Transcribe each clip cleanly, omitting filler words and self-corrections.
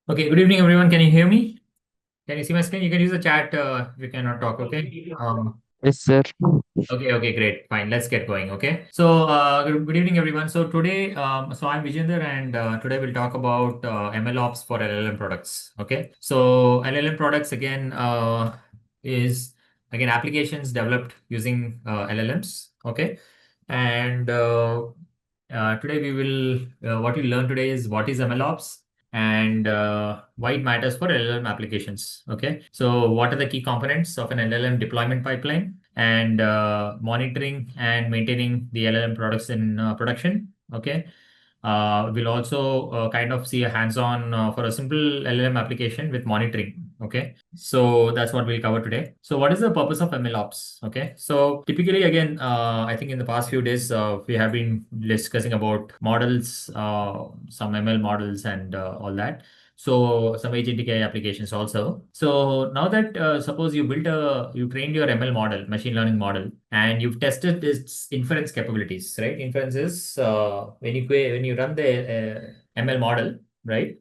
Okay, good evening, everyone. Can you hear me? Can you see my screen? You can use the chat if you cannot talk, okay? Yes, sir. Okay, great. Fine, let's get going, okay? So, good evening, everyone. So, today, I'm Vijender, and today we'll talk about MLOps for LLM products, okay? So, LLM products, again, is again applications developed using LLMs, okay? And today we will, what we learn today is what is MLOps and why it matters for LLM applications. Okay, so what are the key components of an LLM deployment pipeline and monitoring and maintaining the LLM products in production. Okay, we'll also kind of see a hands-on for a simple LLM application with monitoring. Okay, so that's what we'll cover today. So what is the purpose of MLOps? Okay, so typically, again, I think in the past few days we have been discussing about models, some ML models, and all that. So some agentic AI applications also. So now that suppose you trained your ML model, machine learning model, and you've tested its inference capabilities, right? Inference is when you run the ML model, right?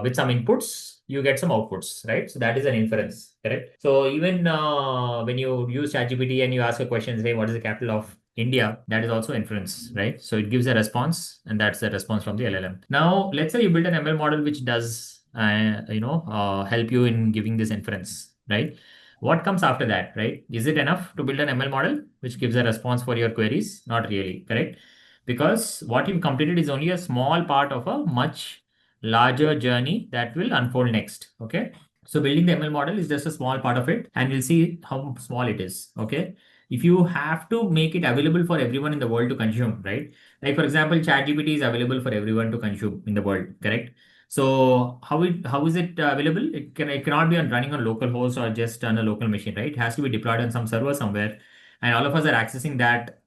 With some inputs, you get some outputs, right? So that is an inference, correct? So even when you use ChatGPT and you ask a question, say, what is the capital of India, that is also inference, right? So it gives a response, and that's the response from the LLM. Now, let's say you build an ML model which does, help you in giving this inference, right? What comes after that, right? Is it enough to build an ML model which gives a response for your queries? Not really, correct? Because what you've completed is only a small part of a much larger journey that will unfold next. Okay. So building the ML model is just a small part of it, and we'll see how small it is. Okay. If you have to make it available for everyone in the world to consume, right? Like for example, ChatGPT is available for everyone to consume in the world, correct? So how is it available? It cannot be running on local host or just on a local machine, right? It has to be deployed on some server somewhere, and all of us are accessing that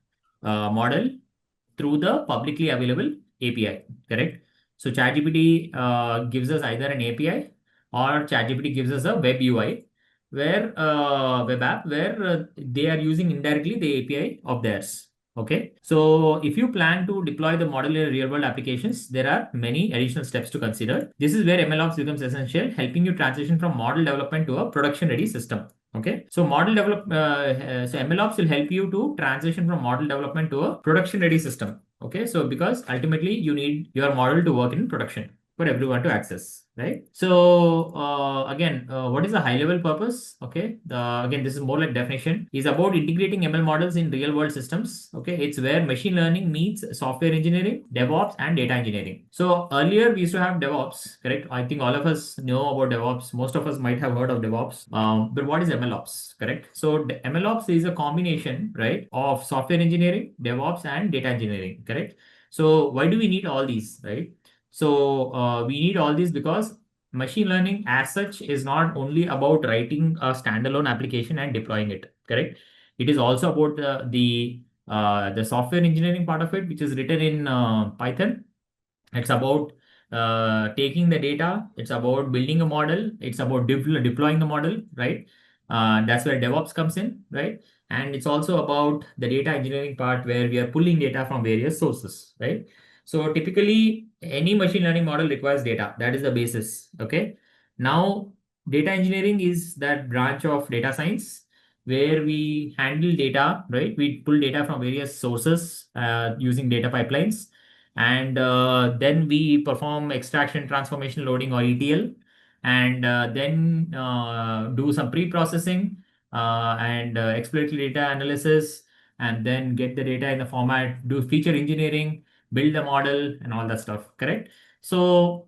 model through the publicly available API, correct? So ChatGPT gives us either an API or ChatGPT gives us a web UI where web app where they are using indirectly the API of theirs. Okay. So if you plan to deploy the model in real world applications, there are many additional steps to consider. This is where MLOps becomes essential, helping you transition from model development to a production ready system. Okay, so MLOps will help you to transition from model development to a production ready system. Okay, so because ultimately you need your model to work in production for everyone to access, right? So what is the high level purpose? Okay, again, this is more like definition is about integrating ML models in real world systems. Okay, it's where machine learning meets software engineering, DevOps, and data engineering. So earlier we used to have DevOps, correct? I think all of us know about DevOps. Most of us might have heard of DevOps. But what is MLOps, correct? So MLOps is a combination, right, of software engineering, DevOps, and data engineering, correct? So why do we need all these, right? So we need all these because machine learning as such is not only about writing a standalone application and deploying it, correct? It is also about the software engineering part of it, which is written in Python. It's about taking the data. It's about building a model. It's about deploying the model, right? That's where DevOps comes in, right? And it's also about the data engineering part where we are pulling data from various sources, right? So typically, any machine learning model requires data. That is the basis. Okay. Now, data engineering is that branch of data science where we handle data, right? We pull data from various sources using data pipelines, and then we perform extraction, transformation, loading, or ETL, and then do some pre-processing and exploratory data analysis, and then get the data in the format, do feature engineering, build the model, and all that stuff, correct? So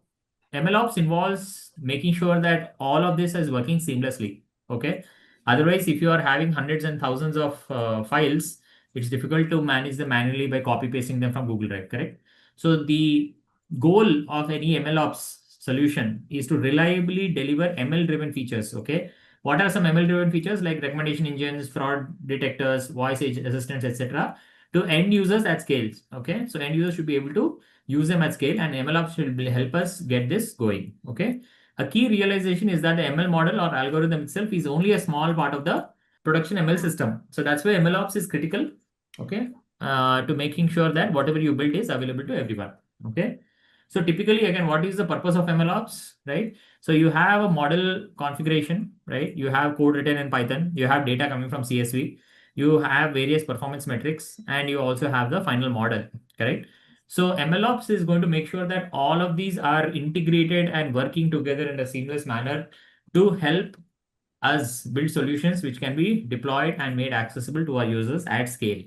MLOps involves making sure that all of this is working seamlessly. Okay. Otherwise, if you are having hundreds and thousands of files, it's difficult to manage them manually by copy pasting them from Google Drive, correct? So the goal of any MLOps solution is to reliably deliver ML driven features. Okay. What are some ML driven features like recommendation engines, fraud detectors, voice assistants, etc. to end users at scale. Okay. So end users should be able to use them at scale, and MLOps will help us get this going. Okay. A key realization is that the ML model or algorithm itself is only a small part of the production ML system. So that's why MLOps is critical. Okay. To making sure that whatever you build is available to everyone. Okay. So typically, again, what is the purpose of MLOps, right? So you have a model configuration, right? You have code written in Python, you have data coming from CSV, you have various performance metrics, and you also have the final model, correct? So MLOps is going to make sure that all of these are integrated and working together in a seamless manner to help us build solutions which can be deployed and made accessible to our users at scale.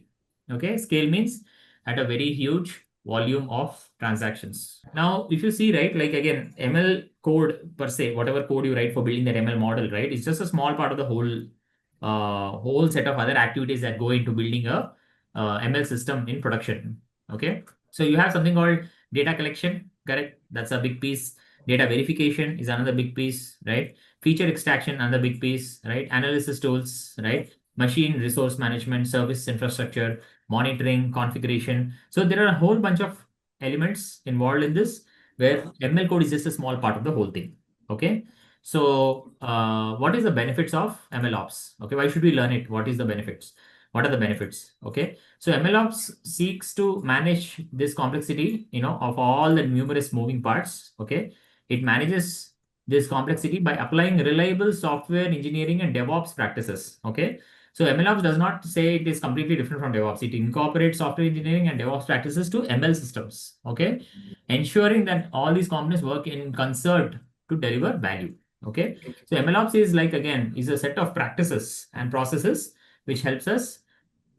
Okay, scale means at a very huge volume of transactions. Now, if you see, right, like again, ML code per se, whatever code you write for building that ML model, right, it's just a small part of the whole set of other activities that go into building a ML system in production. Okay, so you have something called data collection, correct? That's a big piece. Data verification is another big piece, right? Feature extraction, another big piece, right? Analysis tools, right? Machine resource management, service infrastructure, monitoring, configuration. So there are a whole bunch of elements involved in this where ML code is just a small part of the whole thing. Okay. So what is the benefits of MLOps? Okay. Why should we learn it? What is the benefits? What are the benefits? Okay. So MLOps seeks to manage this complexity, of all the numerous moving parts. Okay. It manages this complexity by applying reliable software engineering and DevOps practices. Okay. So MLOps does not say it is completely different from DevOps. It incorporates software engineering and DevOps practices to ML systems. Okay. Ensuring that all these components work in concert to deliver value. Okay. So MLOps is like, again, is a set of practices and processes which helps us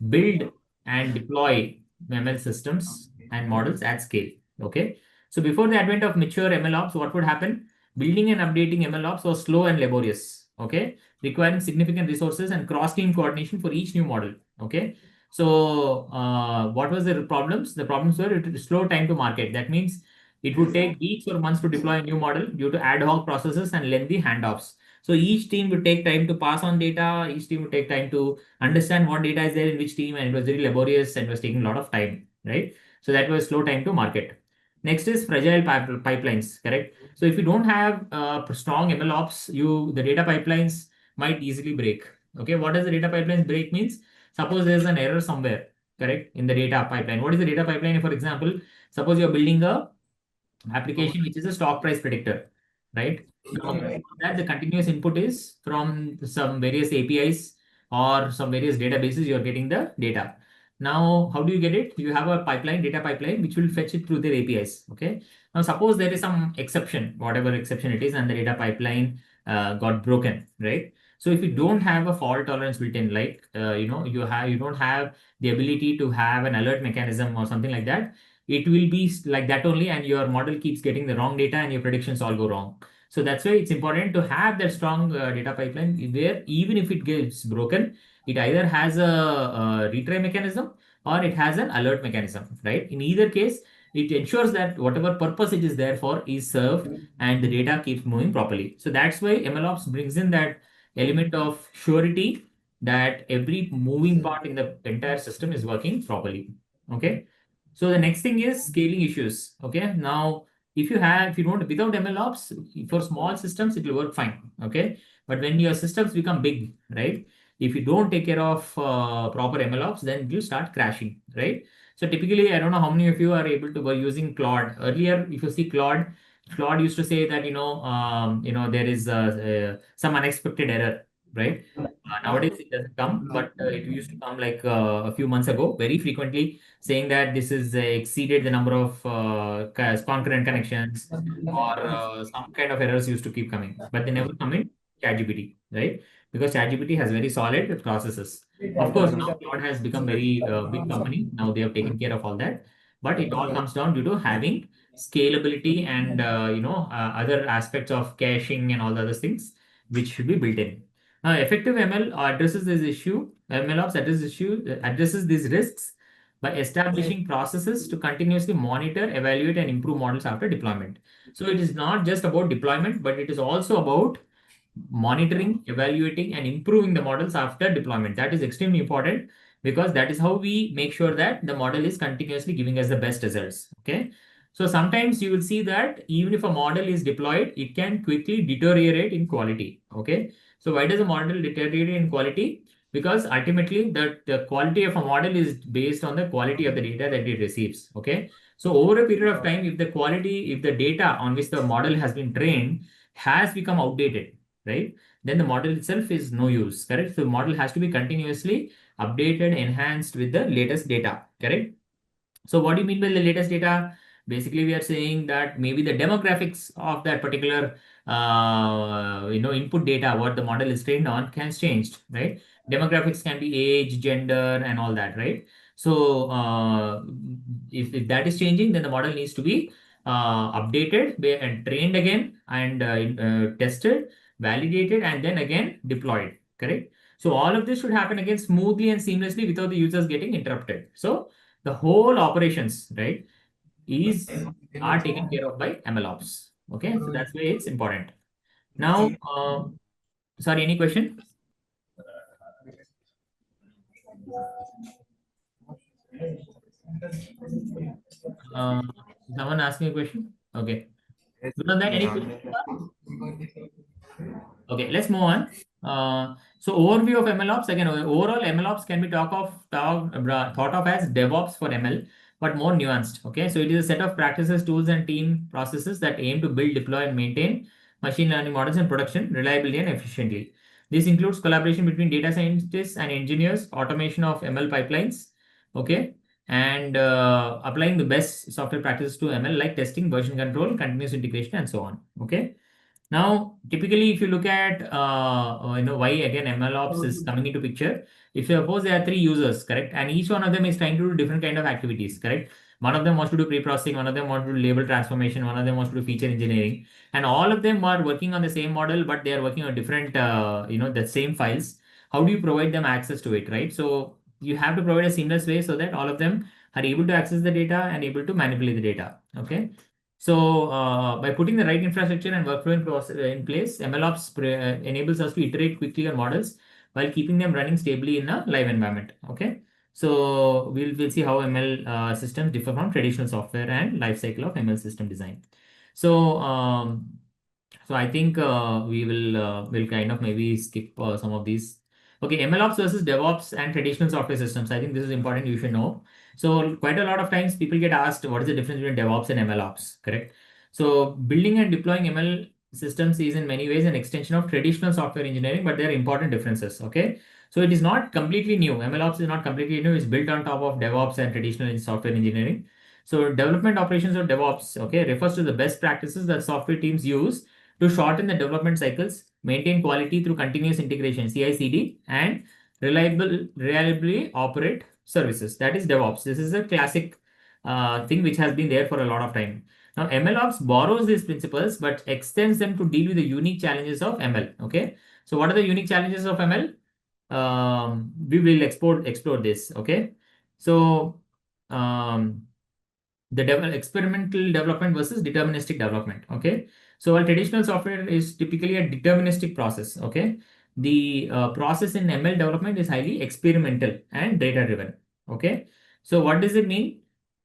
build and deploy ML systems and models at scale. Okay. So before the advent of mature MLOps, what would happen? Building and updating MLOps was slow and laborious. Okay. Requiring significant resources and cross-team coordination for each new model. Okay. So what was the problems? The problems were it slow time to market. That means it would take weeks or months to deploy a new model due to ad hoc processes and lengthy handoffs. So each team would take time to pass on data. Each team would take time to understand what data is there in which team, and it was very laborious and was taking a lot of time, right? So that was slow time to market. Next is fragile pipelines, correct? So if you don't have strong MLOps, the data pipelines might easily break. Okay, what does the data pipelines break means? Suppose there's an error somewhere, correct, in the data pipeline. What is the data pipeline? For example, suppose you're building a application which is a stock price predictor, right? Now, that the continuous input is from some various APIs or some various databases, you're getting the data. Now, how do you get it? You have a pipeline, data pipeline, which will fetch it through their APIs. Okay. Now, suppose there is some exception, whatever exception it is, and the data pipeline got broken, right? So if you don't have a fault tolerance built in, like you don't have the ability to have an alert mechanism or something like that, it will be like that only, and your model keeps getting the wrong data and your predictions all go wrong. So that's why it's important to have that strong data pipeline where even if it gets broken, it either has a retry mechanism or it has an alert mechanism, right? In either case, it ensures that whatever purpose it is there for is served and the data keeps moving properly. So that's why MLOps brings in that element of surety that every moving part in the entire system is working properly. Okay. So the next thing is scaling issues. Okay. Now, if you don't, without MLOps, for small systems, it will work fine. Okay. But when your systems become big, right? If you don't take care of proper MLOps, then it will start crashing, right? So typically, I don't know how many of you are able to were using Claude. Earlier, if you see Claude used to say that, there is some unexpected error, right? Nowadays, it doesn't come, but it used to come like a few months ago, very frequently, saying that this is exceeded the number of concurrent connections, or some kind of errors used to keep coming, but they never come in ChatGPT, right? Because ChatGPT has very solid processes. Of course, now Claude has become very big company. Now they have taken care of all that, but it all comes down due to having scalability and other aspects of caching and all the other things which should be built in. Now, effective ML addresses this issue. MLOps addresses these risks by establishing processes to continuously monitor, evaluate, and improve models after deployment. So it is not just about deployment, but it is also about monitoring, evaluating, and improving the models after deployment. That is extremely important because that is how we make sure that the model is continuously giving us the best results. Okay. So sometimes you will see that even if a model is deployed, it can quickly deteriorate in quality. Okay. So why does a model deteriorate in quality? Because ultimately the quality of a model is based on the quality of the data that it receives. Okay. So over a period of time, if the quality, if the data on which the model has been trained has become outdated, right, then the model itself is no use, correct? So the model has to be continuously updated, enhanced with the latest data, correct? So what do you mean by the latest data? Basically, we are saying that maybe the demographics of that particular input data, what the model is trained on, has changed, right? Demographics can be age, gender, and all that, right? So if that is changing, then the model needs to be updated and trained again and tested, validated, and then again deployed, correct? So all of this should happen again smoothly and seamlessly without the users getting interrupted. So the whole operations, right, is are taken care of by MLOps. Okay, so that's why it's important. Now, sorry, any question? Uh, Someone asked me a question. Okay. Beyond that, any question? Okay, let's move on. So overview of MLOps. Again, overall MLOps can be thought of as DevOps for ML, but more nuanced. Okay, so it is a set of practices, tools, and team processes that aim to build, deploy, and maintain machine learning models in production reliably and efficiently. This includes collaboration between data scientists and engineers, automation of ML pipelines, okay, and applying the best software practices to ML like testing, version control, continuous integration, and so on. Okay. Now, typically, if you look at why again MLOps is coming into picture, if you suppose there are three users, correct, and each one of them is trying to do different kind of activities, correct. One of them wants to do pre-processing, one of them wants to do label transformation, one of them wants to do feature engineering, and all of them are working on the same model, but they are working on different, the same files. How do you provide them access to it, right? So you have to provide a seamless way so that all of them are able to access the data and able to manipulate the data. Okay. So by putting the right infrastructure and workflow in place, MLOps enables us to iterate quickly on models while keeping them running stably in a live environment. Okay. So we'll see how ML systems differ from traditional software and life cycle of ML system design. So so I think will kind of maybe skip some of these. Okay, MLOps versus DevOps and traditional software systems. I think this is important. You should know. So quite a lot of times people get asked what is the difference between DevOps and MLOps, correct? So building and deploying ML systems is in many ways an extension of traditional software engineering, but there are important differences. Okay. So it is not completely new. MLOps is not completely new. It's built on top of DevOps and traditional software engineering. So development operations or DevOps, okay, refers to the best practices that software teams use to shorten the development cycles, maintain quality through continuous integration, CI/CD, and reliably operate services. That is DevOps. This is a classic thing which has been there for a lot of time. Now, MLOps borrows these principles but extends them to deal with the unique challenges of ML. Okay. So, what are the unique challenges of ML? We will explore this. Okay. So, um, the experimental development versus deterministic development. Okay. So while traditional software is typically a deterministic process, okay, the process in ML development is highly experimental and data driven. Okay. So what does it mean?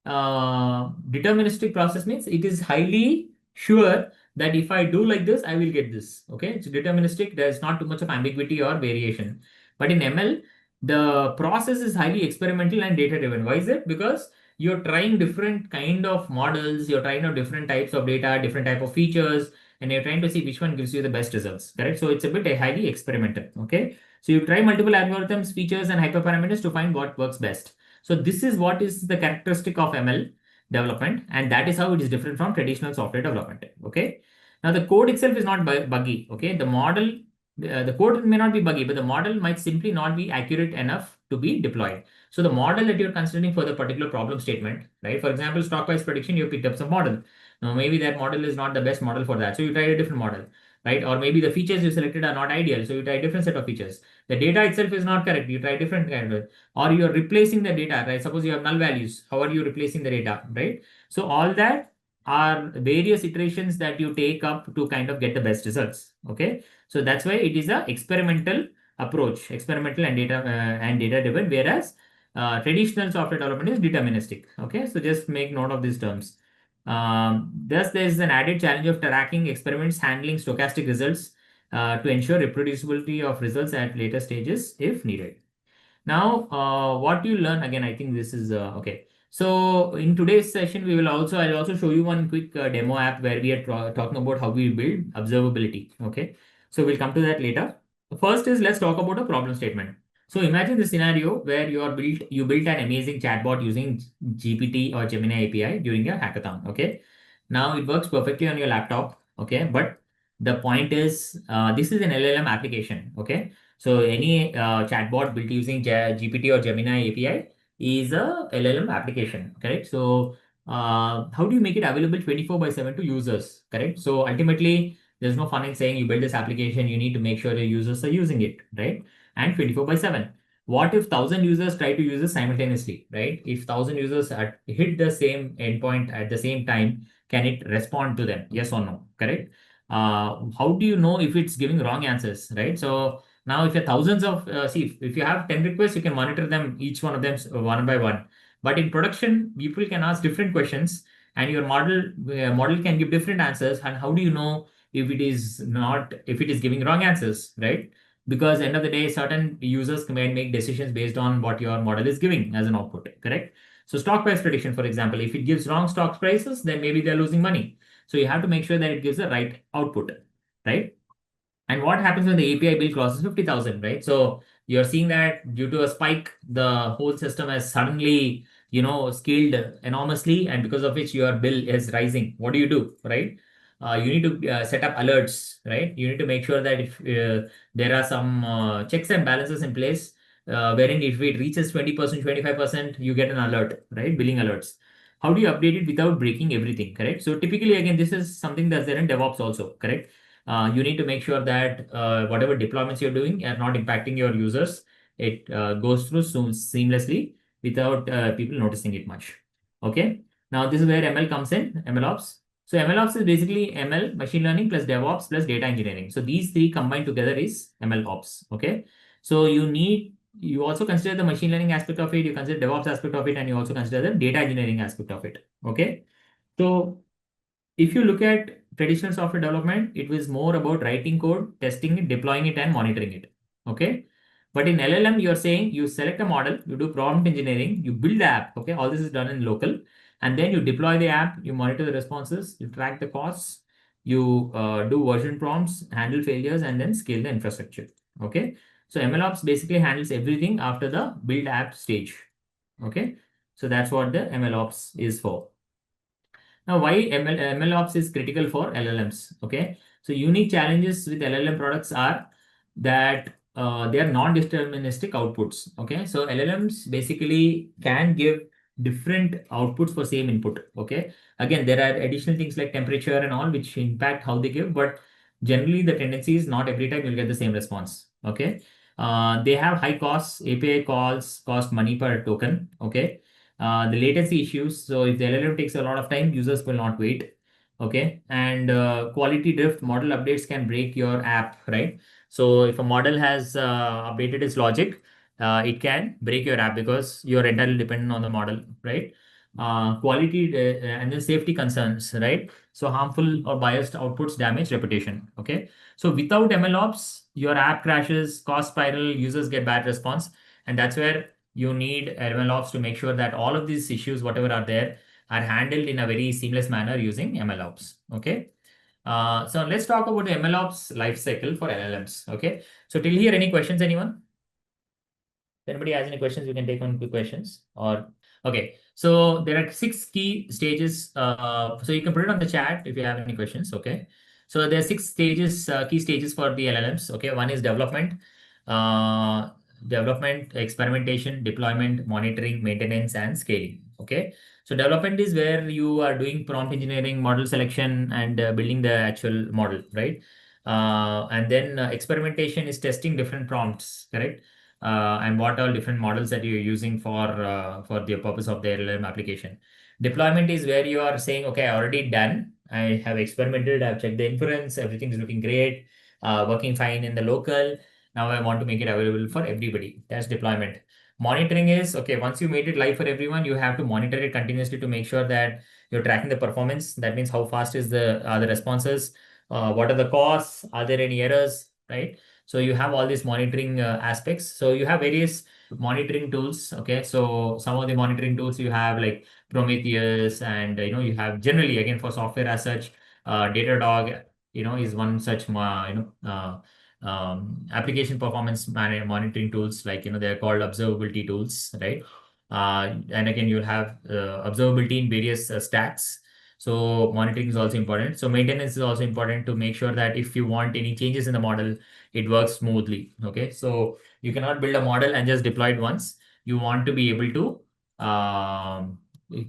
Deterministic process means it is highly sure that if I do like this, I will get this. Okay. It's deterministic. There's not too much of ambiguity or variation. But in ML, the process is highly experimental and data driven. Why is it? Because you're trying different kind of models, you're trying out different types of data, different type of features, and you're trying to see which one gives you the best results, correct? So it's a bit highly experimental. Okay, so you try multiple algorithms, features, and hyperparameters to find what works best. So this is what is the characteristic of ML development, and that is how it is different from traditional software development. Okay, now the code itself is not buggy. Okay, the code may not be buggy, but the model might simply not be accurate enough to be deployed. So the model that you're considering for the particular problem statement, right? For example, stock price prediction, you picked up some model. Now maybe that model is not the best model for that. So you try a different model, right? Or maybe the features you selected are not ideal. So you try a different set of features. The data itself is not correct. You try different kind of, or you're replacing the data, right? Suppose you have null values. How are you replacing the data, right? So all that are various iterations that you take up to kind of get the best results. Okay. So that's why it is a experimental approach, experimental and data driven, whereas traditional software development is deterministic. Okay, so just make note of these terms. Thus, there is an added challenge of tracking experiments, handling stochastic results to ensure reproducibility of results at later stages if needed. Now, what you learn again, I think this is okay. So in today's session, I'll also show you one quick demo app where we are talking about how we build observability. Okay. So we'll come to that later. First is let's talk about a problem statement. So imagine the scenario where you built an amazing chatbot using GPT or Gemini API during a hackathon. Okay. Now it works perfectly on your laptop. Okay. But the point is, this is an LLM application. Okay. So any chatbot built using GPT or Gemini API is a LLM application, correct? So how do you make it available 24 by 7 to users, correct? So ultimately, there's no fun in saying you build this application, you need to make sure your users are using it, right? And 24 by 7. What if 1,000 users try to use it simultaneously, right? If 1,000 users hit the same endpoint at the same time, can it respond to them? Yes or no, correct? How do you know if it's giving wrong answers, right? So now, if you have thousands of, if you have 10 requests, you can monitor them, each one of them one by one. But in production, people can ask different questions and your model can give different answers. And how do you know if it is giving wrong answers, right? Because end of the day, certain users can make decisions based on what your model is giving as an output, correct? So stock price prediction, for example, if it gives wrong stock prices, then maybe they're losing money. So you have to make sure that it gives the right output, right? And what happens when the API bill crosses 50,000, right? So you're seeing that due to a spike, the whole system has suddenly, scaled enormously, and because of which your bill is rising. What do you do, right? You need to set up alerts, right? You need to make sure that if there are some checks and balances in place, wherein if it reaches 20%, 25%, you get an alert, right? Billing alerts. How do you update it without breaking everything, correct? So typically, again, this is something that's there in DevOps also, correct? You need to make sure that whatever deployments you're doing are not impacting your users. It goes through seamlessly without people noticing it much. Okay. Now this is where ML comes in, MLOps. So MLOps is basically ML, machine learning plus DevOps plus data engineering. So these three combined together is MLOps. Okay. So you also consider the machine learning aspect of it, you consider DevOps aspect of it, and you also consider the data engineering aspect of it. Okay. So if you look at traditional software development, it was more about writing code, testing it, deploying it, and monitoring it. Okay. But in LLM, you're saying you select a model, you do prompt engineering, you build the app. Okay. All this is done in local. And then you deploy the app, you monitor the responses, you track the costs, you do version prompts, handle failures, and then scale the infrastructure. Okay. So MLOps basically handles everything after the build app stage. Okay. So that's what the MLOps is for. Now, why MLOps is critical for LLMs? Okay, so unique challenges with LLM products are that they are non-deterministic outputs. Okay, so LLMs basically can give different outputs for same input. Okay, again, there are additional things like temperature and all which impact how they give, but generally the tendency is not every time you'll get the same response. Okay, they have high costs. API calls cost money per token. Okay, the latency issues. So if the LLM takes a lot of time, users will not wait. Okay. And quality drift, model updates can break your app, right? So if a model has updated its logic, it can break your app because you're entirely dependent on the model, right? Quality and then safety concerns, right? So harmful or biased outputs damage reputation. Okay. So without MLOps, your app crashes, cost spiral, users get bad response. And that's where you need MLOps to make sure that all of these issues, whatever are there, are handled in a very seamless manner using MLOps. Okay. So let's talk about the MLOps lifecycle for LLMs. Okay. So till here, any questions, anyone? If anybody has any questions, we can take on quick questions. Or okay. So there are 6 key stages. So you can put it on the chat if you have any questions. Okay. So there are 6 stages, key stages for the LLMs. Okay. One is development. Uh, Development, experimentation, deployment, monitoring, maintenance, and scaling. Okay. So development is where you are doing prompt engineering, model selection, and building the actual model, right? And then experimentation is testing different prompts, correct? And what all different models that you're using for the purpose of the LLM application. Deployment is where you are saying, okay, I already done. I have experimented. I've checked the inference. Everything is looking great, working fine in the local. Now I want to make it available for everybody. That's deployment. Monitoring is, okay, once you made it live for everyone, you have to monitor it continuously to make sure that you're tracking the performance. That means how fast is the responses, what are the costs, are there any errors, right? So you have all these monitoring aspects. So you have various monitoring tools. Okay. So some of the monitoring tools you have like Prometheus, and you have generally again for software as such, Datadog, is one such application performance monitoring tools, like they're called observability tools, right? And again, you'll have observability in various stacks. So monitoring is also important. So maintenance is also important to make sure that if you want any changes in the model, it works smoothly. Okay. So you cannot build a model and just deploy it once. You want to be able to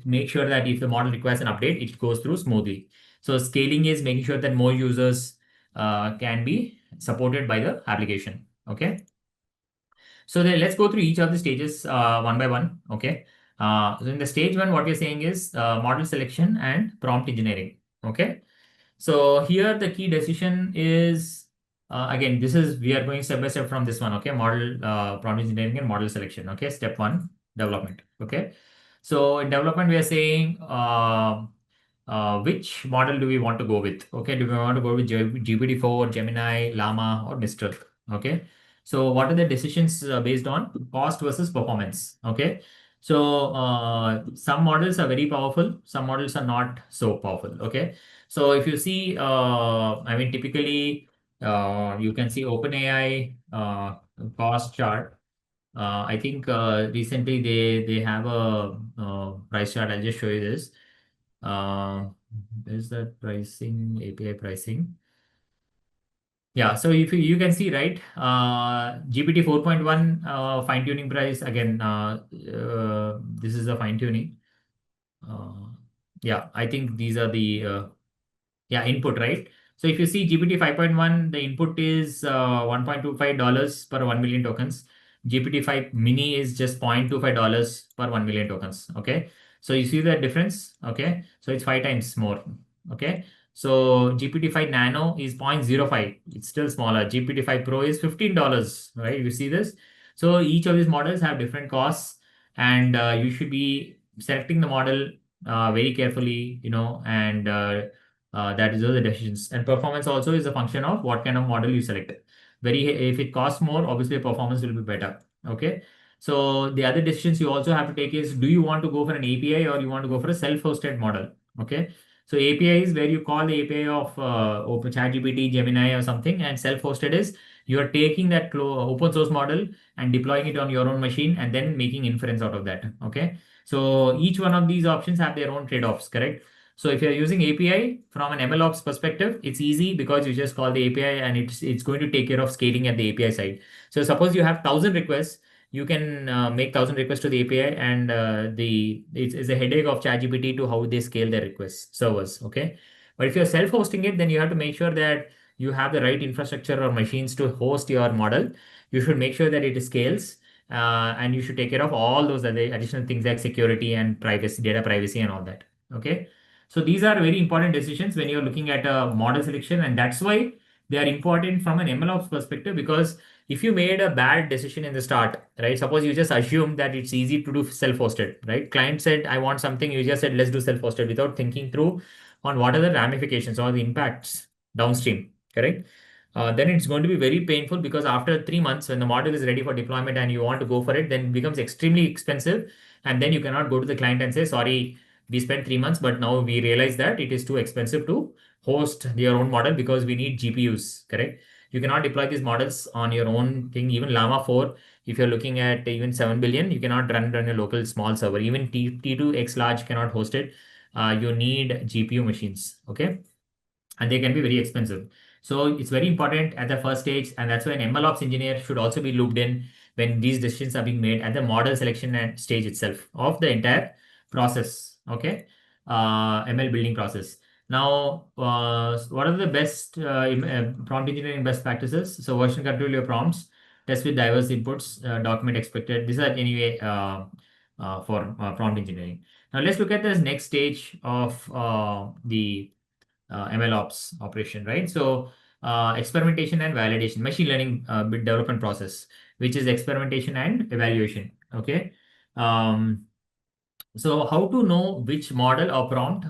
make sure that if the model requires an update, it goes through smoothly. So scaling is making sure that more users can be supported by the application. Okay. So then let's go through each of the stages one by one. Okay. So in the stage one, what we're saying is model selection and prompt engineering. Okay. So here the key decision is again, this is we are going step by step from this one. Okay. Model prompt engineering and model selection. Okay. Step one, development. Okay. So in development, we are saying which model do we want to go with? Okay, do we want to go with GPT-4, Gemini, Llama, or Mistral? Okay, so what are the decisions based on cost versus performance? Okay, so some models are very powerful, some models are not so powerful. Okay, so if you see, I mean, typically you can see OpenAI cost chart. I think recently they have a price chart. I'll just show you this. Uh, is that pricing, API pricing? Yeah, so if you can see, right, GPT 4.1 fine tuning price again. This is a fine tuning. Uh, yeah, I think these are the yeah, input, right? So if you see GPT 5.1, the input is $1.25 per 1 million tokens. GPT-5 mini is just $0.25 per 1 million tokens. Okay. So you see the difference. Okay. So it's 5 times more. Okay. So GPT-5 nano is 0.05. It's still smaller. GPT-5 Pro is $15, right? You see this? So each of these models have different costs, and you should be selecting the model very carefully, and that is those are the decisions. And performance also is a function of what kind of model you select. Very if it costs more, obviously performance will be better. Okay. So the other decisions you also have to take is, do you want to go for an API or you want to go for a self-hosted model? Okay. So API is where you call the API of Open ChatGPT, Gemini, or something, and self-hosted is you are taking that open source model and deploying it on your own machine and then making inference out of that. Okay. So each one of these options have their own trade-offs, correct? So if you're using API from an MLOps perspective, it's easy because you just call the API and it's going to take care of scaling at the API side. So suppose you have 1,000 requests, you can make 1,000 requests to the API, and it's a headache of ChatGPT to how they scale their requests servers. Okay, but if you're self-hosting it, then you have to make sure that you have the right infrastructure or machines to host your model. You should make sure that it scales. And you should take care of all those other additional things like security and privacy, data privacy, and all that. Okay. So these are very important decisions when you're looking at a model selection, and that's why they are important from an MLOps perspective. Because if you made a bad decision in the start, right? Suppose you just assume that it's easy to do self-hosted, right? Client said, I want something. You just said, let's do self-hosted without thinking through on what are the ramifications or the impacts downstream, correct? Then it's going to be very painful, because after 3 months, when the model is ready for deployment and you want to go for it, then it becomes extremely expensive. And then you cannot go to the client and say, sorry, we spent 3 months, but now we realize that it is too expensive to host your own model because we need GPUs, correct? You cannot deploy these models on your own thing. Even Llama 4, if you're looking at even 7 billion, you cannot run it on a local small server. Even T2X large cannot host it. You need GPU machines, okay? And they can be very expensive. So it's very important at the first stage, and that's why an MLOps engineer should also be looped in when these decisions are being made at the model selection and stage itself of the entire process. Okay, ML building process. Now, what are the best prompt engineering best practices? So version control your prompts, test with diverse inputs, document expected. These are anyway for prompt engineering. Now let's look at this next stage of the MLOps operation, right? So experimentation and validation, machine learning development process, which is experimentation and evaluation. Okay. Um, so how to know which model or prompt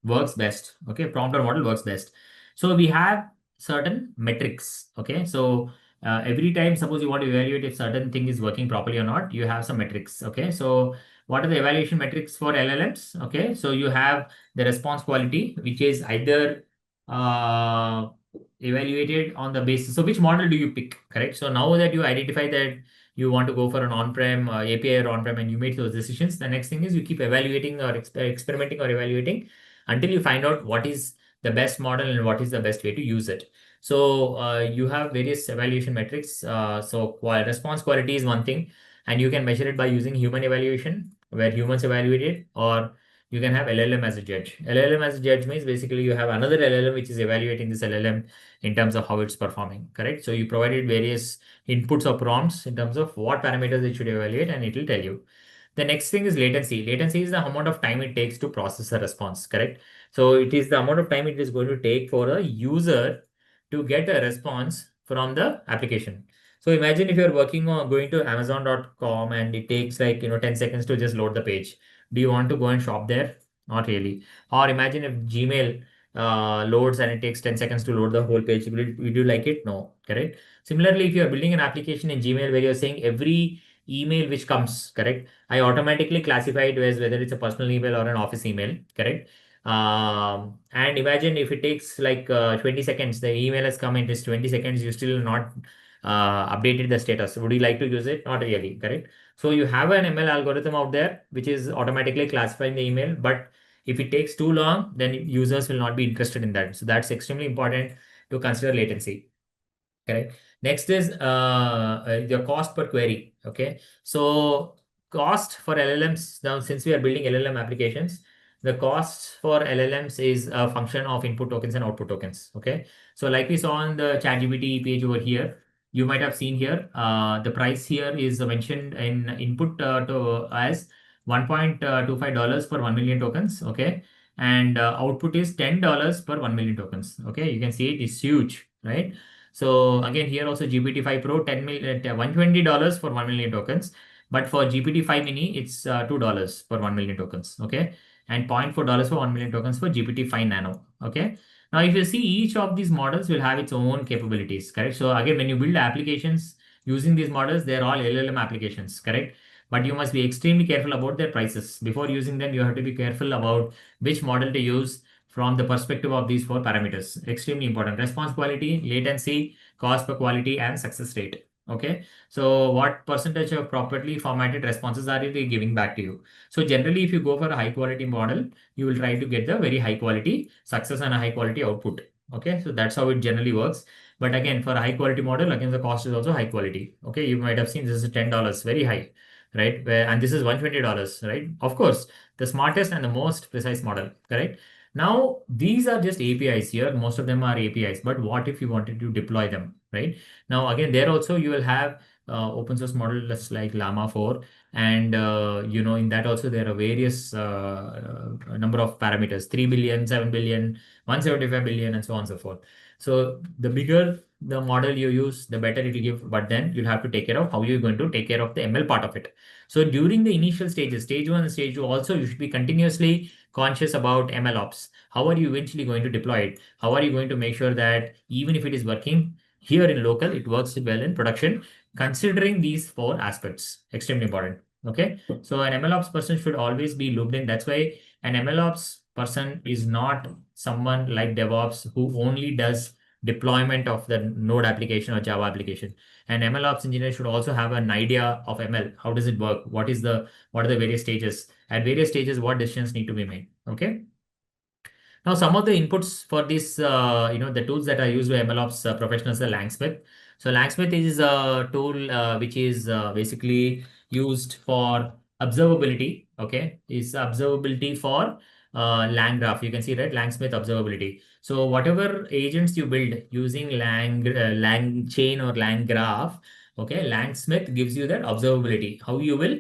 works best? Okay, prompt or model works best. So we have certain metrics. Okay, so every time, suppose you want to evaluate if certain thing is working properly or not, you have some metrics. Okay, so what are the evaluation metrics for LLMs? Okay, so you have the response quality, which is either uh, evaluated on the basis. So which model do you pick? Correct. So now that you identify that you want to go for an on-prem API or on-prem, and you make those decisions, the next thing is you keep evaluating or experimenting or evaluating until you find out what is the best model and what is the best way to use it. So you have various evaluation metrics. Response quality is one thing, and you can measure it by using human evaluation, where humans evaluate it, or you can have LLM as a judge. LLM as a judge means basically you have another LLM which is evaluating this LLM in terms of how it's performing. Correct. So you provided various inputs or prompts in terms of what parameters it should evaluate, and it will tell you. The next thing is latency. Latency is the amount of time it takes to process a response. Correct. So it is the amount of time it is going to take for a user to get a response from the application. So imagine if you're working on going to Amazon.com and it takes like 10 seconds to just load the page. Do you want to go and shop there? Not really. Or imagine if Gmail loads and it takes 10 seconds to load the whole page. Would you like it? No. Correct. Similarly, if you're building an application in Gmail where you're saying every email which comes, correct, I automatically classify it as whether it's a personal email or an office email, correct? And imagine if it takes like 20 seconds, the email has come in this 20 seconds, you still not updated the status. Would you like to use it? Not really, correct? So you have an ML algorithm out there which is automatically classifying the email, but if it takes too long, then users will not be interested in that. So that's extremely important to consider latency. Correct. Next is the cost per query. Okay. So cost for LLMs, now since we are building LLM applications, the cost for LLMs is a function of input tokens and output tokens. Okay. So like we saw on the ChatGPT page over here, you might have seen here, the price here is mentioned in input to as $1.25 per 1 million tokens. Okay. And output is $10 per 1 million tokens. Okay. You can see it is huge, right? So again, here also GPT-5 Pro, $120 for 1 million tokens. But for GPT-5 Mini, it's $2 for 1 million tokens. Okay. And $0.4 for 1 million tokens for GPT-5 Nano. Okay. Now, if you see, each of these models will have its own capabilities, correct? So again, when you build applications using these models, they're all LLM applications, correct? But you must be extremely careful about their prices. Before using them, you have to be careful about which model to use from the perspective of these four parameters. Extremely important: response quality, latency, cost per quality, and success rate. Okay. So what percentage of properly formatted responses are they giving back to you? So generally, if you go for a high quality model, you will try to get the very high quality success and a high quality output. Okay. So that's how it generally works. But again, for a high quality model, again, the cost is also high quality. Okay. You might have seen this is $10, very high, right? And this is $120, right? Of course, the smartest and the most precise model, correct? Now, these are just APIs here. Most of them are APIs, but what if you wanted to deploy them, right? Now, again, there also you will have open source models like Llama 4. And, in that also there are various number of parameters, 3 billion, 7 billion, 175 billion, and so on and so forth. So the bigger the model you use, the better it will give, but then you'll have to take care of how you're going to take care of the ML part of it. So during the initial stages, stage 1 and stage 2, also you should be continuously conscious about MLOps. How are you eventually going to deploy it? How are you going to make sure that even if it is working here in local, it works well in production, considering these four aspects? Extremely important. Okay. So an MLOps person should always be looped in. That's why an MLOps person is not someone like DevOps who only does deployment of the node application or Java application. An MLOps engineer should also have an idea of ML. How does it work? What are the various stages? At various stages, what decisions need to be made? Okay. Now, some of the inputs for this, the tools that are used by MLOps professionals are Langsmith. So Langsmith is a tool which is basically used for observability. Okay, is observability for LangGraph. You can see, right, Langsmith observability. So whatever agents you build using LangChain or LangGraph, okay, Langsmith gives you that observability. How you will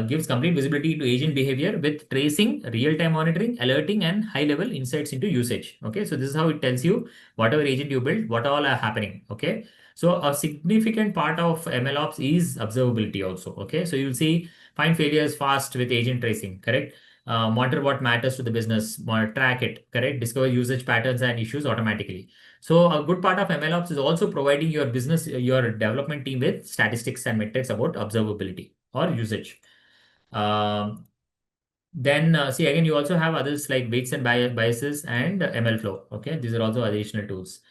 gives complete visibility to agent behavior with tracing, real-time monitoring, alerting, and high-level insights into usage. Okay, so this is how it tells you whatever agent you build, what all are happening. Okay, so a significant part of MLOps is observability also. Okay, so you'll see find failures fast with agent tracing, correct? Monitor what matters to the business, track it, correct? Discover usage patterns and issues automatically. So a good part of MLOps is also providing your business, your development team with statistics and metrics about observability or usage. Um, then see again, you also have others like weights and biases and MLflow. Okay, these are also additional tools.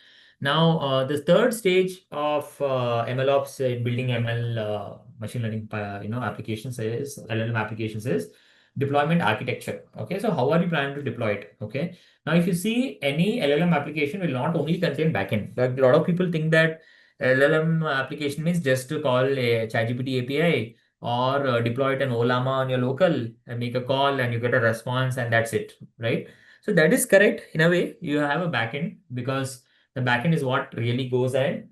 Now, the third stage of MLOps in building ML machine learning, applications is LLM applications is deployment architecture. Okay, so how are you planning to deploy it? Okay, now if you see any LLM application will not only contain backend. Like a lot of people think that LLM application means just to call a ChatGPT API or deploy it in Olama on your local and make a call and you get a response and that's it, right? So that is correct in a way. You have a backend because the backend is what really goes and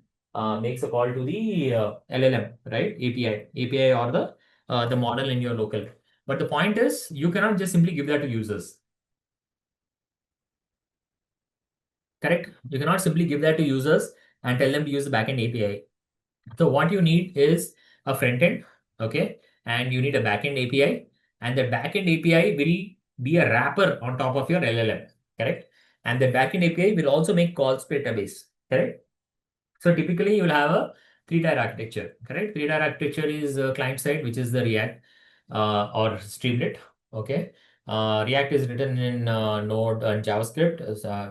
makes a call to the LLM, right? API or the model in your local. But the point is, you cannot just simply give that to users, correct? You cannot simply give that to users and tell them to use the backend API. So what you need is a front end, okay, and you need a backend API, and the backend API will be a wrapper on top of your LLM, correct? And the backend API will also make calls to database, correct? So typically you will have a three-tier architecture, correct? Three-tier architecture is client side, which is the React or Streamlit. Okay. React is written in Node and JavaScript.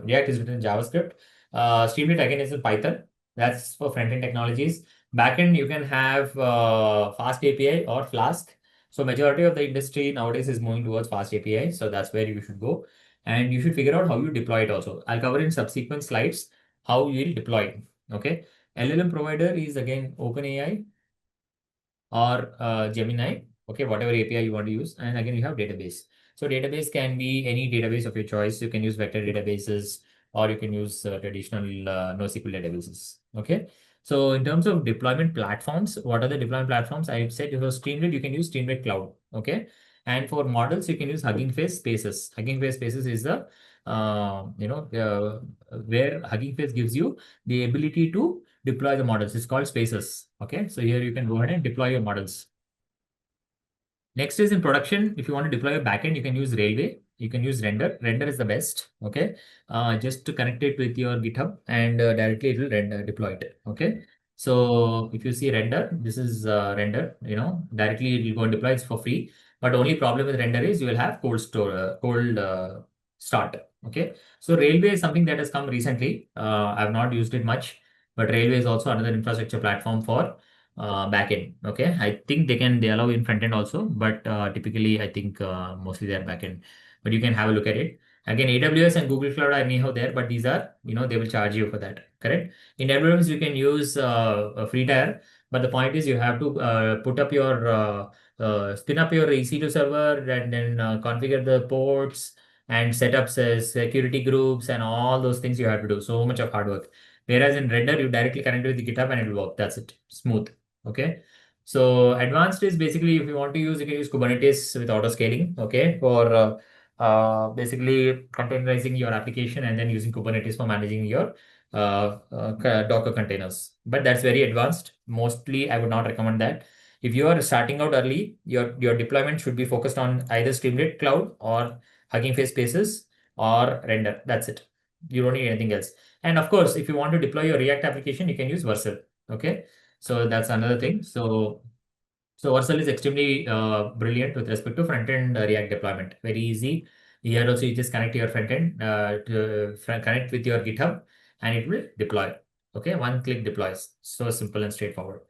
React is written in JavaScript. Streamlit again is in Python. That's for front-end technologies. Backend, you can have Fast API or Flask. So majority of the industry nowadays is moving towards Fast API. So that's where you should go. And you should figure out how you deploy it also. I'll cover in subsequent slides how you will deploy it. Okay. LLM provider is again OpenAI or Gemini, okay, whatever API you want to use. And again, you have database. So database can be any database of your choice. You can use vector databases or you can use traditional NoSQL databases. Okay. So in terms of deployment platforms, what are the deployment platforms? I said for Streamlit, you can use Streamlit Cloud. Okay. And for models, you can use Hugging Face Spaces. Hugging Face Spaces is the where Hugging Face gives you the ability to deploy the models. It's called Spaces. Okay, so here you can go ahead and deploy your models. Next is in production. If you want to deploy a backend, you can use Railway. You can use Render. Render is the best. Okay, just to connect it with your GitHub and directly it will render deploy it. Okay, so if you see Render, this is Render. Directly it will go and deploy. It's for free. But only problem with Render is you will have cold start. Okay, so Railway is something that has come recently. I've not used it much, but Railway is also another infrastructure platform for backend. Okay, I think they allow in front end also, but typically I think mostly they are backend. But you can have a look at it. Again, AWS and Google Cloud are anyhow there, but these are they will charge you for that. Correct. In AWS you can use a free tier, but the point is you have to put up your spin up your EC2 server and then configure the ports and set up security groups and all those things you have to do. So much of hard work. Whereas in Render, you directly connect with the GitHub and it will work. That's it. Smooth. Okay. So advanced is basically if you want to use, you can use Kubernetes with auto scaling. Okay. For basically containerizing your application and then using Kubernetes for managing your Docker containers. But that's very advanced. Mostly, I would not recommend that. If you are starting out early, your deployment should be focused on either Streamlit Cloud or Hugging Face Spaces or Render. That's it. You don't need anything else. And of course, if you want to deploy your React application, you can use Vercel. Okay. So that's another thing. So Vercel is extremely brilliant with respect to front-end React deployment. Very easy. Here also you just connect your front-end connect with your GitHub and it will deploy. Okay, one click deploys. So simple and straightforward.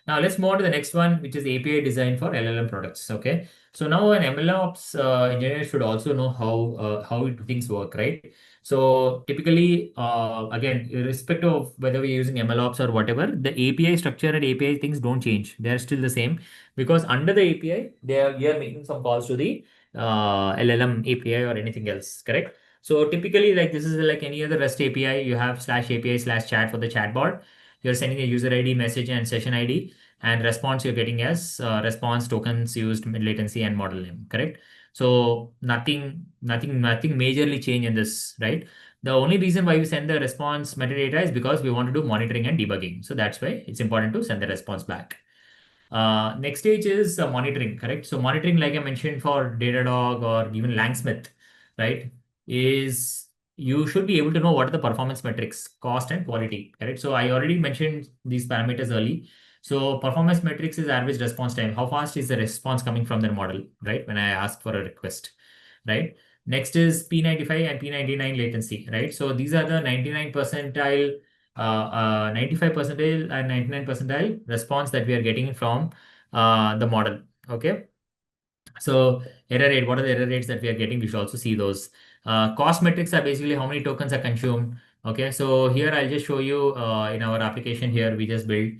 Now let's move on to the next one, which is API design for LLM products. Okay, so now an MLOps engineer should also know how things work, right? So typically, again, irrespective of whether we're using MLOps or whatever, the API structure and API things don't change. They're still the same because under the API, we are making some calls to the LLM API or anything else, correct? So typically, like this is like any other REST API, you have /API/chat for the chatbot. You're sending a user ID message and session ID, and response you're getting as response tokens used, mid latency, and model name, correct? So nothing majorly change in this, right? The only reason why we send the response metadata is because we want to do monitoring and debugging. So that's why it's important to send the response back. Next stage is monitoring, correct? So monitoring, like I mentioned for Datadog or even Langsmith, right, is you should be able to know what are the performance metrics, cost and quality, correct? So I already mentioned these parameters early. So performance metrics is average response time. How fast is the response coming from the model, right? When I ask for a request, right? Next is P95 and P99 latency, right? So these are the 99 percentile, 95 percentile and 99 percentile response that we are getting from the model. Okay. So error rate, what are the error rates that we are getting? We should also see those. Cost metrics are basically how many tokens are consumed. Okay, so here I'll just show you in our application here we just built.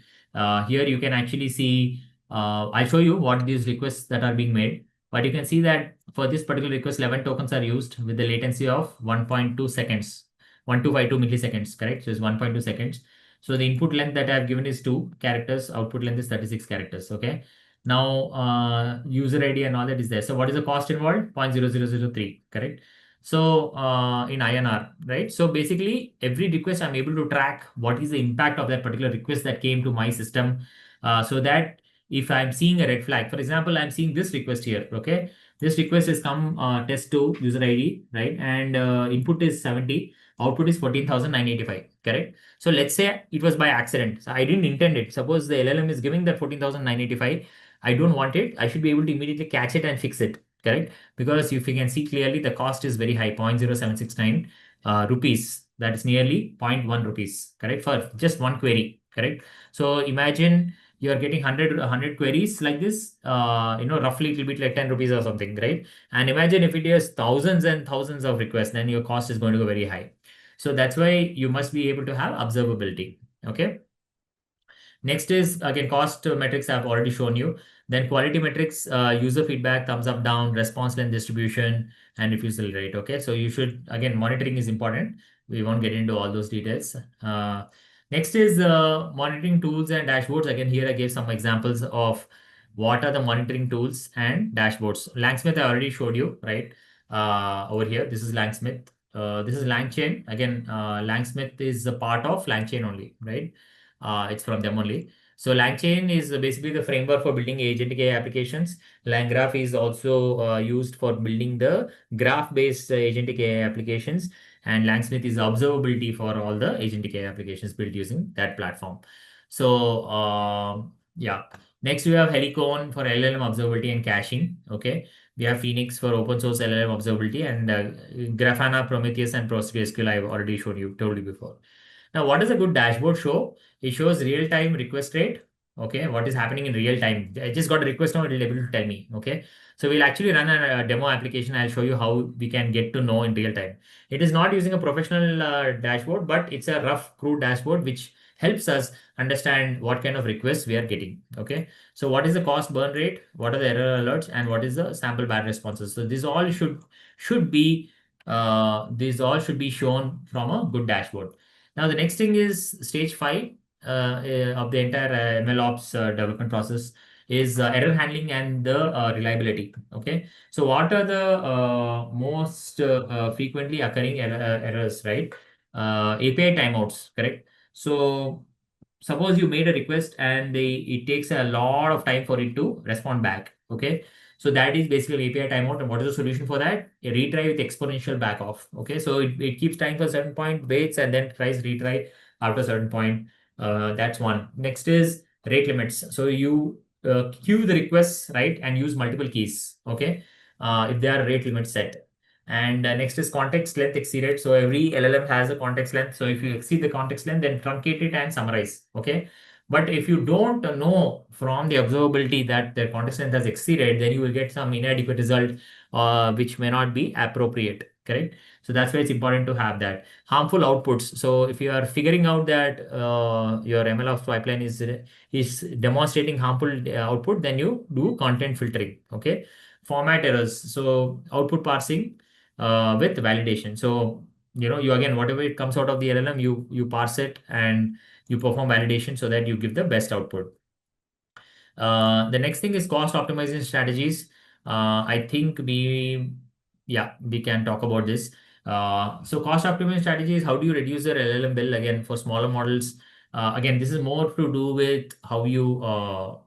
Here you can actually see, I'll show you what these requests that are being made. But you can see that for this particular request, 11 tokens are used with the latency of 1.2 seconds, 1252 milliseconds, correct? So it's 1.2 seconds. So the input length that I've given is 2 characters, output length is 36 characters. Okay. Now, user ID and all that is there. So what is the cost involved? 0.0003, correct? So in INR, right? So basically, every request I'm able to track what is the impact of that particular request that came to my system, so that if I'm seeing a red flag, for example, I'm seeing this request here, okay? This request is come test to user ID, right? And input is 70, output is 14,985, correct? So let's say it was by accident. So I didn't intend it. Suppose the LLM is giving that 14,985. I don't want it. I should be able to immediately catch it and fix it, correct? Because if you can see clearly, the cost is very high, 0.0769 rupees. That is nearly zero point 0.1 rupees, correct? For just one query, correct? So imagine you are getting 100 queries like this, roughly it will be like 10 rupees or something, right? And imagine if it is thousands and thousands of requests, then your cost is going to go very high. So that's why you must be able to have observability, okay? Next is again cost metrics I've already shown you. Then quality metrics, user feedback, thumbs up, down, response length distribution, and refusal rate. Okay, so you should again monitoring is important. We won't get into all those details. Next is monitoring tools and dashboards. Again, here I gave some examples of what are the monitoring tools and dashboards. Langsmith I already showed you, right? Over here, this is Langsmith. This is LangChain. Again, Langsmith is a part of LangChain only, right? It's from them only. So LangChain is basically the framework for building agentic AI applications. LangGraph is also used for building the graph-based agentic AI applications. And Langsmith is observability for all the agentic AI applications built using that platform. So yeah. Next we have Helicon for LLM observability and caching. Okay. We have Phoenix for open source LLM observability, and Grafana, Prometheus, and PostgreSQL I've already told you before. Now, what does a good dashboard show? It shows real-time request rate. Okay, what is happening in real time? I just got a request now, it will be able to tell me. Okay, so we'll actually run a demo application. I'll show you how we can get to know in real time. It is not using a professional dashboard, but it's a rough, crude dashboard which helps us understand what kind of requests we are getting. Okay, so what is the cost burn rate? What are the error alerts? And what is the sample bad responses? So these all should be shown from a good dashboard. Now, the next thing is stage 5 of the entire MLOps development process is error handling and the reliability. Okay. So what are the most frequently occurring errors, right? API timeouts, correct? So suppose you made a request and it takes a lot of time for it to respond back. Okay. So that is basically API timeout. And what is the solution for that? A retry with exponential back off. Okay. So it keeps trying for a certain point, waits, and then tries retry after a certain point. That's one. Next is rate limits. So you queue the requests, right, and use multiple keys. Okay. If there are rate limits set. And next is context length exceeded. So every LLM has a context length. So if you exceed the context length, then truncate it and summarize. Okay. But if you don't know from the observability that the context length has exceeded, then you will get some inadequate result, which may not be appropriate. Correct. So that's why it's important to have that. Harmful outputs. So if you are figuring out that your MLOps pipeline is demonstrating harmful output, then you do content filtering. Okay. Format errors. So output parsing with validation. So you again, whatever it comes out of the LLM, you parse it and you perform validation so that you give the best output. The next thing is cost optimization strategies. I think we can talk about this. So cost optimization strategies, how do you reduce your LLM bill again for smaller models? Again, this is more to do with how you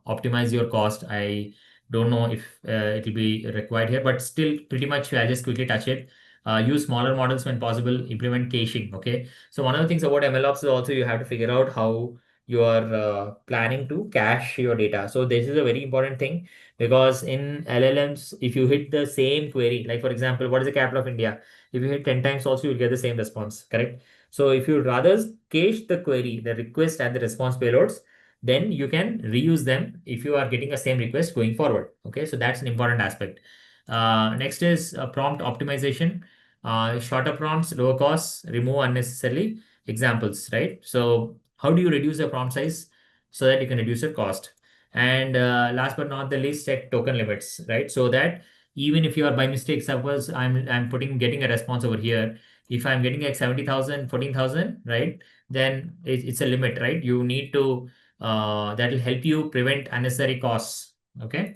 optimize your cost. I don't know if it will be required here, but still pretty much I'll just quickly touch it. use smaller models when possible, implement caching. Okay. So one of the things about MLOps is also you have to figure out how you are planning to cache your data. So this is a very important thing because in LLMs, if you hit the same query, like for example, what is the capital of India? If you hit 10 times also, you'll get the same response, correct? So if you rather cache the query, the request and the response payloads, then you can reuse them if you are getting a same request going forward. Okay, so that's an important aspect. Next is prompt optimization. Shorter prompts, lower costs, remove unnecessarily examples, right? So how do you reduce the prompt size so that you can reduce your cost? And last but not the least, set token limits, right? So that even if you are by mistake, suppose I'm getting a response over here. If I'm getting like 70,000, 14,000, right? Then it's a limit, right? You need to that will help you prevent unnecessary costs. Okay.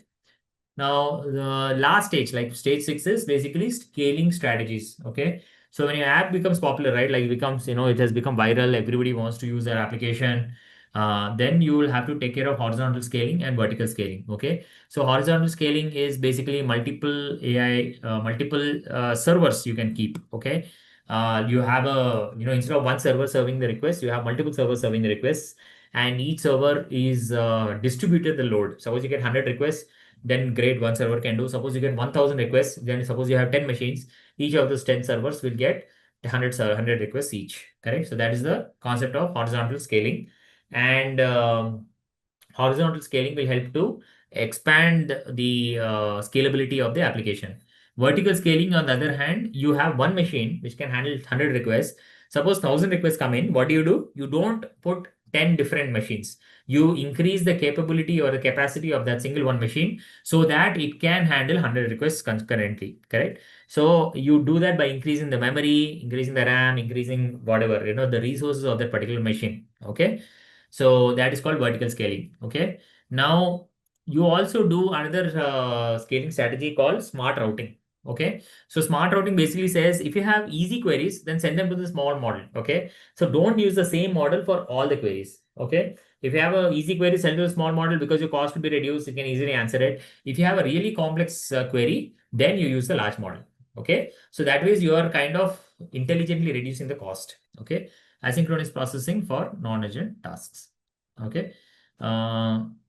Now, the last stage, like stage six, is basically scaling strategies. Okay. So when your app becomes popular, right, like it becomes, it has become viral, everybody wants to use their application, then you will have to take care of horizontal scaling and vertical scaling. Okay. So horizontal scaling is basically multiple AI, multiple servers you can keep. Okay. You have instead of one server serving the request, you have multiple servers serving the requests, and each server is distributed the load. Suppose you get 100 requests, then great, one server can do. Suppose you get 1000 requests, then suppose you have 10 machines, each of those 10 servers will get 100 requests each, correct? So that is the concept of horizontal scaling. And horizontal scaling will help to expand the scalability of the application. Vertical scaling, on the other hand, you have one machine which can handle 100 requests. Suppose 1000 requests come in, what do? You don't put 10 different machines. You increase the capability or the capacity of that single one machine so that it can handle 100 requests concurrently, correct? So you do that by increasing the memory, increasing the RAM, increasing whatever, the resources of that particular machine. Okay. So that is called vertical scaling. Okay. Now you also do another scaling strategy called smart routing. Okay. So smart routing basically says if you have easy queries, then send them to the small model. Okay. So don't use the same model for all the queries. Okay. If you have a easy query, send to a small model because your cost will be reduced. You can easily answer it. If you have a really complex query, then you use the large model. Okay. So that way you are kind of intelligently reducing the cost. Okay. Asynchronous processing for non-urgent tasks. Okay.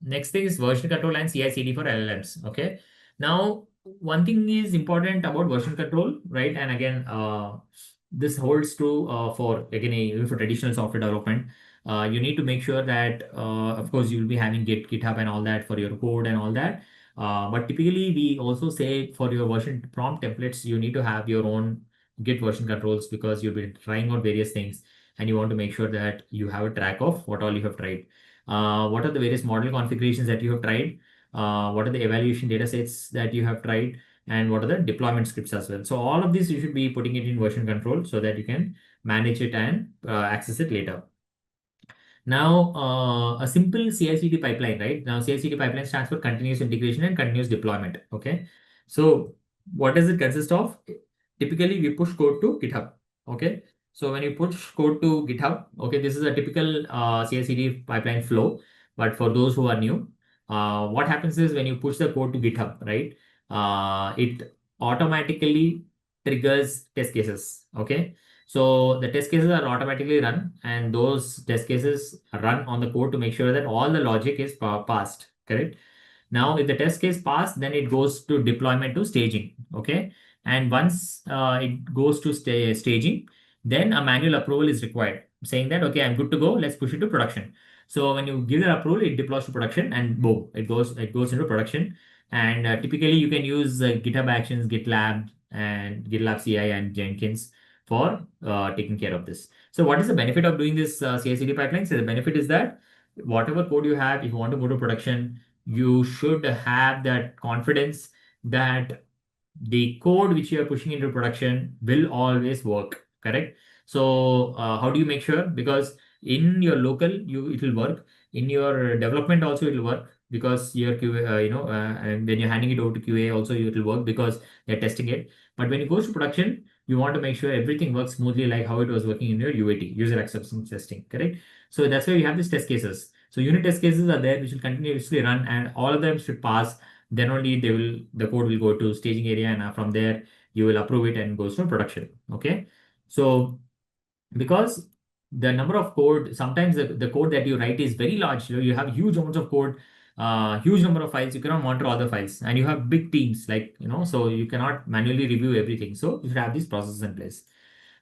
Next thing is version control and CI/CD for LLMs. Okay. Now, one thing is important about version control, right? And again, this holds true for again even for traditional software development. You need to make sure that, of course, you will be having GitHub and all that for your code and all that. But typically, we also say for your version prompt templates, you need to have your own Git version controls because you'll be trying out various things and you want to make sure that you have a track of what all you have tried. What are the various model configurations that you have tried? What are the evaluation data sets that you have tried? And what are the deployment scripts as well? So all of this, you should be putting it in version control so that you can manage it and access it later. Now, a simple CI/CD pipeline, right? Now, CI/CD pipeline stands for continuous integration and continuous deployment. Okay. So, what does it consist of? Typically, we push code to GitHub. Okay. So, when you push code to GitHub, okay, this is a typical CI/CD pipeline flow. But for those who are new, what happens is when you push the code to GitHub, right? It automatically triggers test cases. Okay. So the test cases are automatically run, and those test cases run on the code to make sure that all the logic is passed. Correct. Now, if the test case passed, then it goes to deployment to staging. Okay. And once it goes to staging, then a manual approval is required saying that, okay, I'm good to go. Let's push it to production. So when you give the approval, it deploys to production and boom, it goes into production. And typically you can use GitHub Actions, GitLab and GitLab CI and Jenkins for taking care of this. So what is the benefit of doing this CI/CD pipeline? So the benefit is that whatever code you have, if you want to go to production, you should have that confidence that the code which you are pushing into production will always work, correct? So how do you make sure? Because in your local, it will work. In your development also it will work because your QA, and when you're handing it over to QA also it will work because they're testing it. But when it goes to production, you want to make sure everything works smoothly like how it was working in your UAT, user acceptance testing, correct? So that's why you have these test cases. So unit test cases are there which will continuously run and all of them should pass, then only the code will go to staging area, and from there you will approve it and goes to production. Okay. So because the number of code, sometimes the code that you write is very large. You have huge amounts of code, huge number of files. You cannot monitor all the files, and you have big teams, like, so you cannot manually review everything. So you should have these processes in place.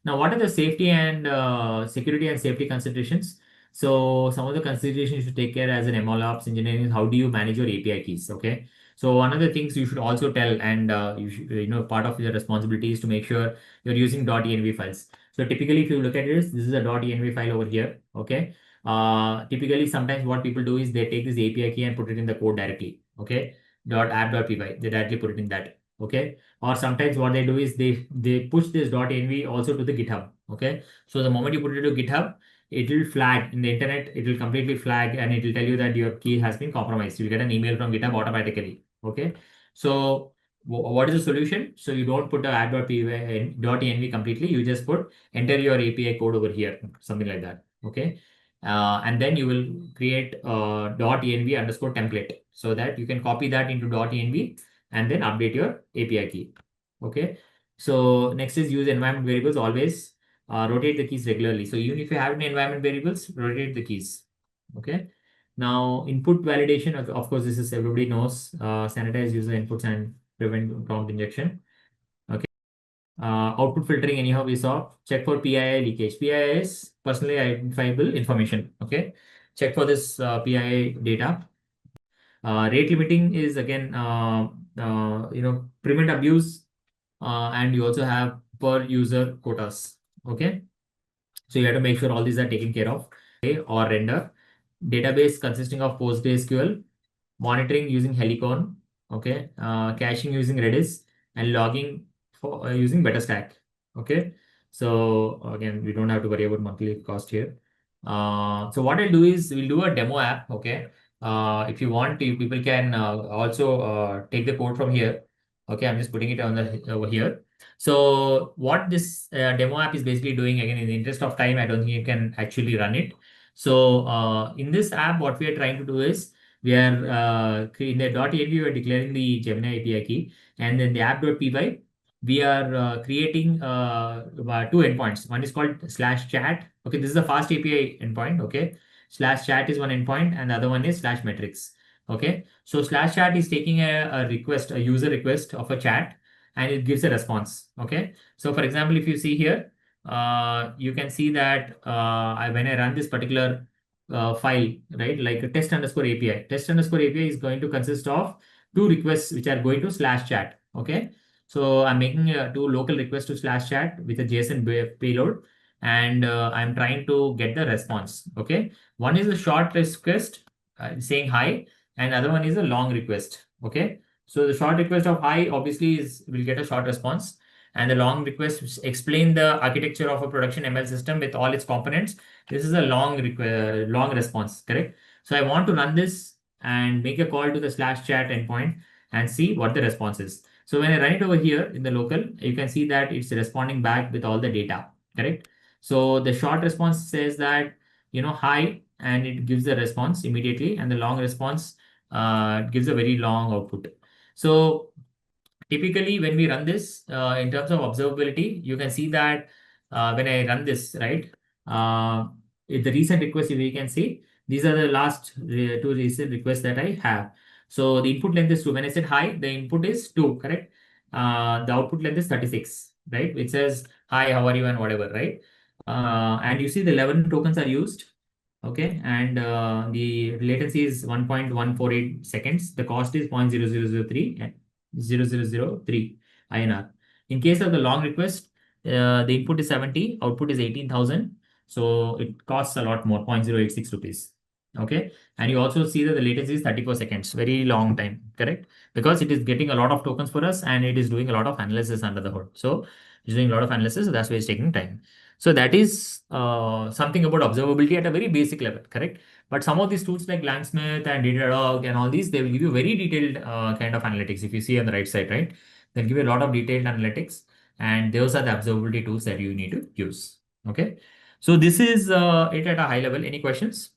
Now, what are the safety and security and safety considerations? So some of the considerations you should take care as an MLOps engineering is how do you manage your API keys? Okay. So one of the things you should also tell, and part of your responsibility is to make sure you're using .env files. So typically, if you look at this is a .env file over here. Okay. Typically, sometimes what people do is they take this API key and put it in the code directly. Okay. .app.py. They directly put it in that. Okay. Or sometimes what they do is they push this .env also to the GitHub. Okay. So the moment you put it to GitHub, it will flag in the internet. It will completely flag and it will tell you that your key has been compromised. You'll get an email from GitHub automatically. Okay. So what is the solution? So you don't put the app.env completely. You just put enter your API code over here, something like that. Okay. And then you will create .env underscore template so that you can copy that into .env and then update your API key. Okay. So next is use environment variables. Always rotate the keys regularly. So even if you have any environment variables, rotate the keys. Okay. Now input validation. Of course, this is everybody knows. Sanitize user inputs and prevent prompt injection. Okay. Output filtering. Anyhow, we saw. Check for PII leakage. PII is personally identifiable information. Okay. Check for this PII data. Rate limiting is again, prevent abuse, and you also have per user quotas. Okay, so you have to make sure all these are taken care of. Okay, or render database consisting of PostgreSQL, monitoring using Helicon. Okay, caching using Redis, and logging for using BetaStack. Okay, so again, we don't have to worry about monthly cost here. So what I'll do is we'll do a demo app. Okay, if you want, people can also take the code from here. Okay, I'm just putting it on the over here. So what this demo app is basically doing, again, in the interest of time, I don't think you can actually run it. So in this app, what we are trying to do is we are in the .env, we are declaring the Gemini API key, and then the app.py, we are creating two endpoints. One is called /chat. Okay, this is a fast API endpoint. Okay, /chat is one endpoint, and the other one is /metrics. Okay, so /chat is taking a request, a user request of a chat, and it gives a response. Okay, so for example, if you see here, you can see that when I run this particular file, right, like a test underscore API. Test underscore API is going to consist of two requests which are going to /chat. Okay, so I'm making two local requests to /chat with a JSON payload, and I'm trying to get the response. Okay, one is a short request saying hi, and other one is a long request. Okay, so the short request of hi obviously is will get a short response, and the long request explain the architecture of a production ML system with all its components. This is a long response, correct? So I want to run this and make a call to the /chat endpoint and see what the response is. So when I run it over here in the local, you can see that it's responding back with all the data, correct? So the short response says that, hi, and it gives the response immediately, and the long response gives a very long output. So typically when we run this in terms of observability, you can see that when I run this, right, the recent requests, if you can see, these are the last two recent requests that I have. So the input length is 2. When I said hi, the input is 2, correct? The output length is 36, right? It says hi, how are you, and whatever, right? And you see the 11 tokens are used. Okay, and the latency is 1.148 seconds. The cost is 0.0003 and 0003 INR. In case of the long request, the input is 70, output is 18,000. So it costs a lot more, 0.086 rupees. Okay, and you also see that the latency is 34 seconds, very long time, correct? Because it is getting a lot of tokens for us, and it is doing a lot of analysis under the hood. So it's doing a lot of analysis, so that's why it's taking time. So that is something about observability at a very basic level, correct? But some of these tools like Langsmith and Datadog and all these, they will give you very detailed kind of analytics. If you see on the right side, right, they'll give you a lot of detailed analytics, and those are the observability tools that you need to use. Okay, so this is it at a high level. Any questions?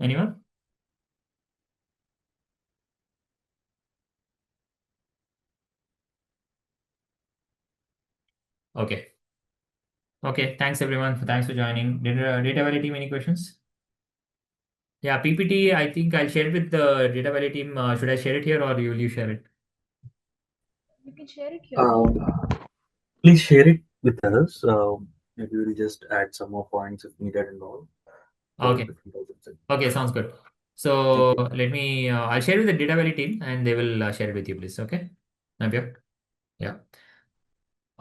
Anyone? Okay. Okay. Thanks everyone. Thanks for joining. Did Data Valley team any questions? Yeah, PPT. I think I'll share it with the Data Valley team. Should I share it here or will you share it? You can share it here. Please share it with others. Maybe we'll just add some more points if needed and all for Okay. different projects. Okay. Sounds good. Thank So you. let me. I'll share it with the Data Valley team and they will share it with you, please. Okay. Navya? Yeah.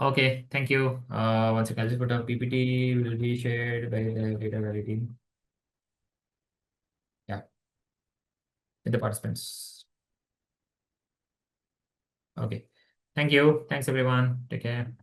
Okay. Thank you. Once again, I'll just put a PPT will be shared by the Data Valley team. Yeah. With the participants. Okay. Thank you. Thanks everyone. Take care.